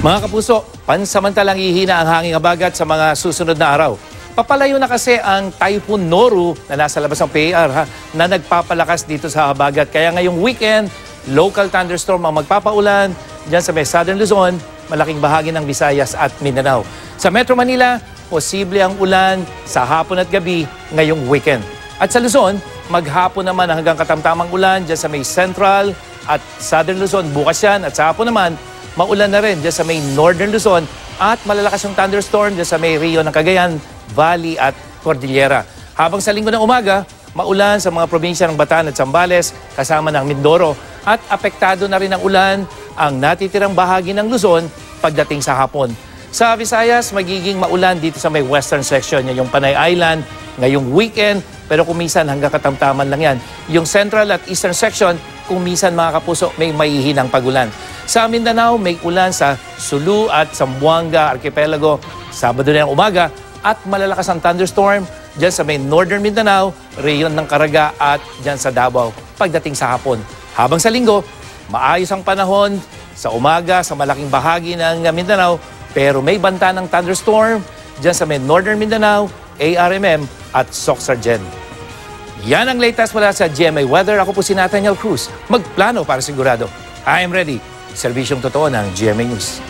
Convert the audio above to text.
Mga kapuso, pansamantalang ihina ang hanging habagat sa mga susunod na araw. Papalayo na kasi ang Typhoon Noru na nasa labas ng PAR na nagpapalakas dito sa habagat. Kaya ngayong weekend, local thunderstorm ang magpapaulan dyan sa may Southern Luzon, malaking bahagi ng Visayas at Mindanao. Sa Metro Manila, posible ang ulan sa hapon at gabi ngayong weekend. At sa Luzon, maghapon naman hanggang katamtamang ulan dyan sa may Central at Southern Luzon. Bukas yan at sa hapon naman, maulan na rin dyan sa may Northern Luzon at malalakas yung thunderstorm dyan sa may Rio ng Cagayan, Valley at Cordillera. Habang sa linggo ng umaga, maulan sa mga probinsya ng Bataan at Zambales kasama ng Mindoro at apektado na rin ng ulan ang natitirang bahagi ng Luzon pagdating sa hapon. Sa Visayas, magiging maulan dito sa may western section, yung Panay Island, ngayong weekend, pero kumisan hanggang katamtaman lang yan. Yung central at eastern section, kumisan mga kapuso, may maihinang pagulan. Sa Mindanao, may ulan sa Sulu at Zamboanga Archipelago, Sabado na ng umaga, at malalakas ang thunderstorm dyan sa may Northern Mindanao, reyon ng Caraga at dyan sa Davao pagdating sa hapon. Habang sa linggo, maayos ang panahon sa umaga sa malaking bahagi ng Mindanao, pero may banta ng thunderstorm dyan sa may Northern Mindanao, ARMM at Soxargen. Yan ang latest mula sa GMA Weather. Ako po si Nathaniel Cruz. Magplano para sigurado. I am ready. Serbisyong totoo ng GMA News.